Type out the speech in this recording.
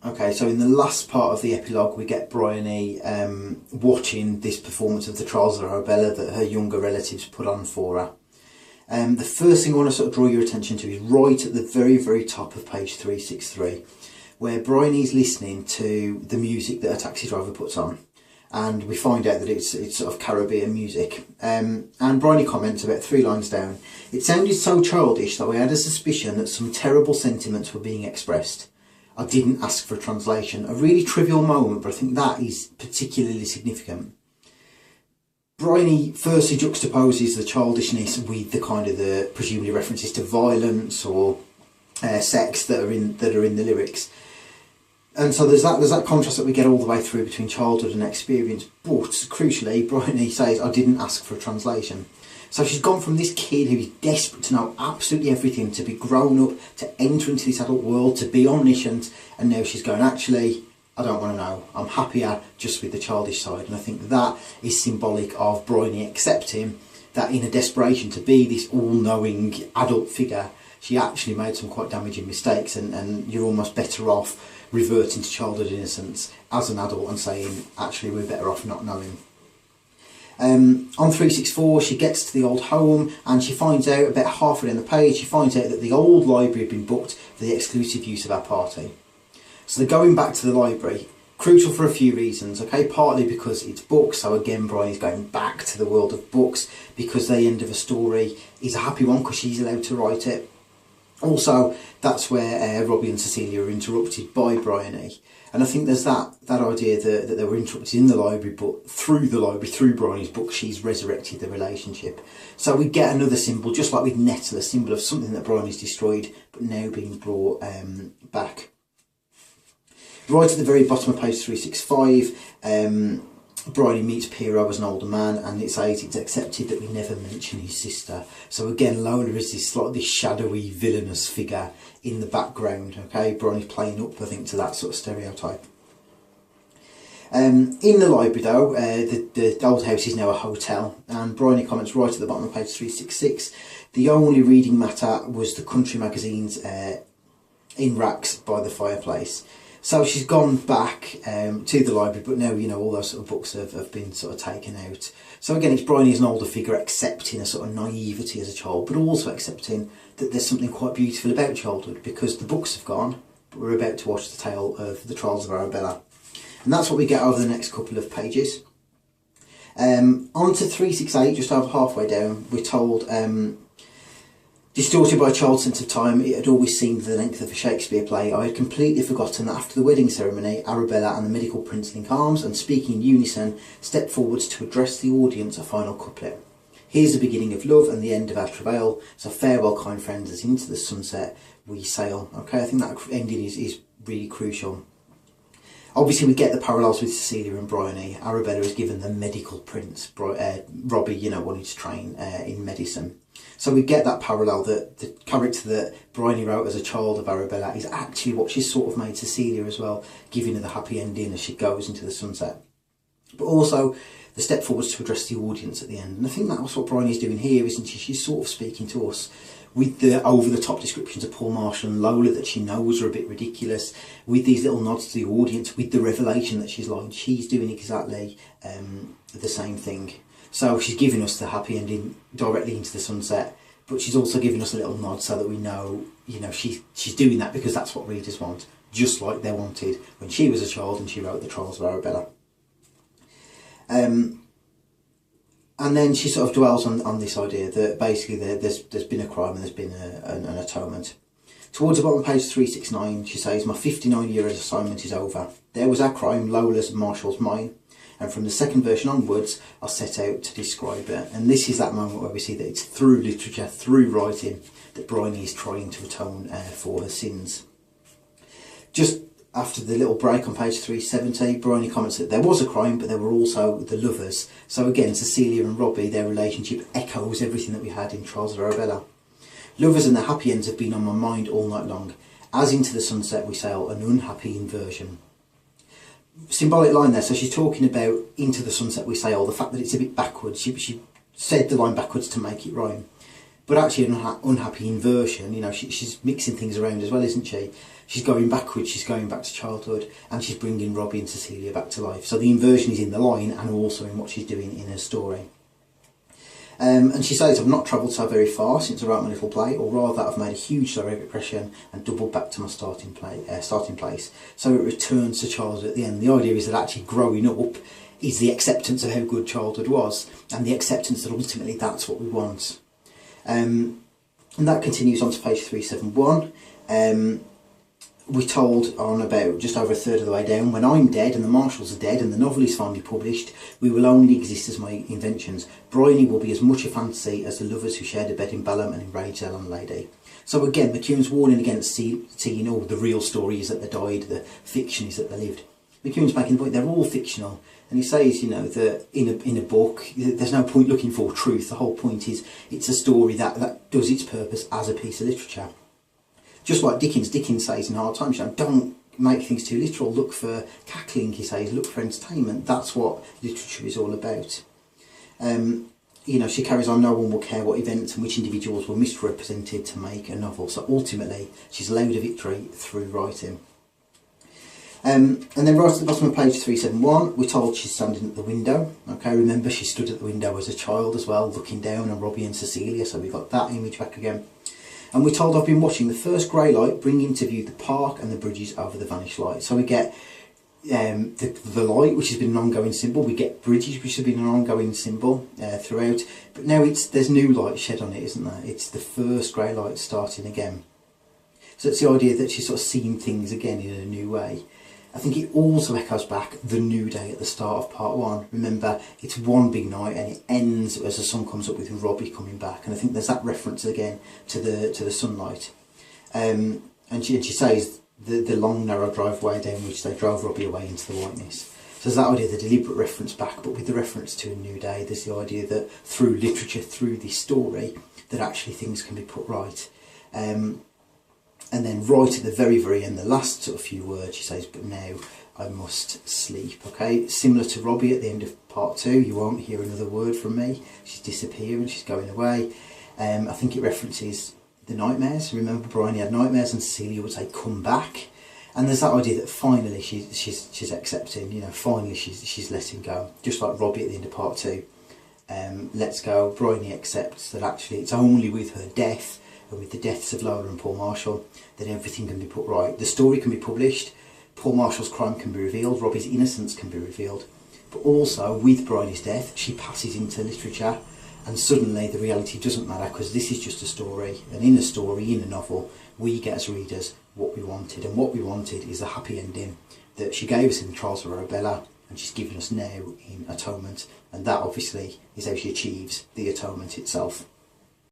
Okay, so in the last part of the epilogue we get Bryony watching this performance of the Trials of Arabella that her younger relatives put on for her. The first thing I want to sort of draw your attention to is right at the very, very top of page 363, where Bryony's listening to the music that a taxi driver puts on. And we find out that it's sort of Caribbean music. And Bryony comments about 3 lines down, "It sounded so childish that I had a suspicion that some terrible sentiments were being expressed. I didn't ask for a translation." A really trivial moment, but I think that is particularly significant. Bryony firstly juxtaposes the childishness with the kind of the presumably references to violence or sex that are in the lyrics. And so there's that contrast that we get all the way through between childhood and experience. But crucially, Bryony says, "I didn't ask for a translation." So she's gone from this kid who is desperate to know absolutely everything, to be grown up, to enter into this adult world, to be omniscient, and now she's going, actually, I don't want to know. I'm happier just with the childish side. And I think that is symbolic of Bryony accepting that in a desperation to be this all-knowing adult figure, she actually made some quite damaging mistakes, and you're almost better off reverting to childhood innocence as an adult and saying, actually, we're better off not knowing. On 364, she gets to the old home and she finds out, about halfway down the page, she finds out that the old library had been booked for the exclusive use of our party. So they're going back to the library, crucial for a few reasons, okay? Partly because it's books, so again Bryony's going back to the world of books because the end of a story is a happy one because she's allowed to write it. Also, that's where Robbie and Cecilia are interrupted by Bryony. And I think there's that idea that they were interrupted in the library, but through Bryony's book, she's resurrected the relationship. So we get another symbol, just like with Nettle, a symbol of something that Bryony's destroyed, but now being brought back. Right at the very bottom of page 365, Bryony meets Piero as an older man, and it says it's accepted that we never mention his sister. So again, Lola is this slightly shadowy, villainous figure in the background, okay? Bryony's playing up, I think, to that sort of stereotype. In the library though, the old house is now a hotel, and Bryony comments right at the bottom of page 366, the only reading matter was the country magazines in racks by the fireplace. So she's gone back to the library, but now, you know, all those sort of books have been sort of taken out. So again, it's Bryony as an older figure accepting a sort of naivety as a child, but also accepting that there's something quite beautiful about childhood, because the books have gone, but we're about to watch the tale of the Trials of Arabella. And that's what we get over the next couple of pages. On to 368, just over halfway down, we're told, distorted by a child's sense of time, it had always seemed the length of a Shakespeare play. I had completely forgotten that after the wedding ceremony, Arabella and the medical prince link arms and, speaking in unison, stepped forwards to address the audience a final couplet. Here's the beginning of love and the end of our travail, so farewell, kind friends, as into the sunset we sail. Okay, I think that ending is really crucial. Obviously, we get the parallels with Cecilia and Bryony. Arabella is given the medical prince. Robbie, you know, wanted to train in medicine. So we get that parallel, that the character that Bryony wrote as a child of Arabella is actually what she's sort of made Cecilia as well, giving her the happy ending as she goes into the sunset. But also the step forwards to address the audience at the end. And I think that's what Bryony's doing here, isn't she? She's sort of speaking to us with the over-the-top descriptions of Paul Marshall and Lola that she knows are a bit ridiculous, with these little nods to the audience, with the revelation that she's lied. She's doing exactly the same thing. So she's giving us the happy ending directly into the sunset, but she's also giving us a little nod so that we know, you know, she's doing that because that's what readers want, just like they wanted when she was a child and she wrote the Trials of Arabella. And then she sort of dwells on this idea that basically there's been a crime and there's been an atonement. Towards the bottom of page 369, she says, my 59-year assignment is over. There was our crime, Lola's and Marshall's mine. And from the second version onwards, I'll set out to describe it. And this is that moment where we see that it's through literature, through writing, that Bryony is trying to atone for her sins. Just after the little break on page 370, Bryony comments that there was a crime, but there were also the lovers. So again, Cecilia and Robbie, their relationship echoes everything that we had in Trials of Arabella. Lovers and their happy ends have been on my mind all night long. As into the sunset we sail, an unhappy inversion. Symbolic line there, so she's talking about into the sunset we sail, the fact that it's a bit backwards. She said the line backwards to make it rhyme. but actually an unhappy inversion. You know, she's mixing things around as well, isn't she? She's going backwards, she's going back to childhood, and she's bringing Robbie and Cecilia back to life. So the inversion is in the line and also in what she's doing in her story. And she says, I've not travelled so very far since I wrote my little play, or rather I've made a huge direct impression and doubled back to my starting place. So it returns to childhood at the end. The idea is that actually growing up is the acceptance of how good childhood was, and the acceptance that ultimately that's what we want. And that continues on to page 371. We're told on about just over a third of the way down, when I'm dead and the Marshalls are dead and the novel is finally published, we will only exist as my inventions. Bryony will be as much a fantasy as the lovers who shared a bed in Balham and enraged the landlady. So again, McEwan's warning against seeing, oh, the real story is that they died, the fiction is that they lived. McEwan's making the point they're all fictional, and he says, you know, that in a book there's no point looking for truth. The whole point is it's a story that does its purpose as a piece of literature. Just like Dickens says in Hard Times, you know, don't make things too literal, look for cackling, he says, look for entertainment. That's what literature is all about. You know, she carries on, no one will care what events and which individuals were misrepresented to make a novel. So ultimately, she's allowed a victory through writing. And then right at the bottom of page 371, we're told she's standing at the window. Okay, remember she stood at the window as a child as well, looking down on Robbie and Cecilia, so we've got that image back again. And we're told I've been watching the first grey light bring into view the park and the bridges over the vanished light. So we get the light, which has been an ongoing symbol. We get bridges, which have been an ongoing symbol throughout. But now there's new light shed on it, isn't there? It's the first grey light starting again. So it's the idea that she's sort of seeing things again in a new way. I think it also echoes back the new day at the start of part 1. Remember, it's one big night and it ends as the sun comes up with Robbie coming back. And I think there's that reference again to the sunlight. And she says the long narrow driveway down which they drove Robbie away into the whiteness. So there's that idea, the deliberate reference back, but with the reference to a new day. There's the idea that through literature, through this story, that actually things can be put right. And then right at the very, very end, the last sort of few words, she says, but now I must sleep, okay? Similar to Robbie at the end of part 2, you won't hear another word from me. She's disappearing, she's going away. I think it references the nightmares. Remember, Bryony had nightmares and Cecilia would say, come back. And there's that idea that finally she's accepting, you know, finally she's letting go. Just like Robbie at the end of part 2. Let's go. Bryony accepts that actually it's only with her death and with the deaths of Lola and Paul Marshall that everything can be put right. The story can be published, Paul Marshall's crime can be revealed, Robbie's innocence can be revealed, but also with Bryony's death she passes into literature, and suddenly the reality doesn't matter because this is just a story, and in a story, in a novel, we get as readers what we wanted, and what we wanted is a happy ending that she gave us in the Trials of Arabella and she's given us now in Atonement, and that obviously is how she achieves the atonement itself.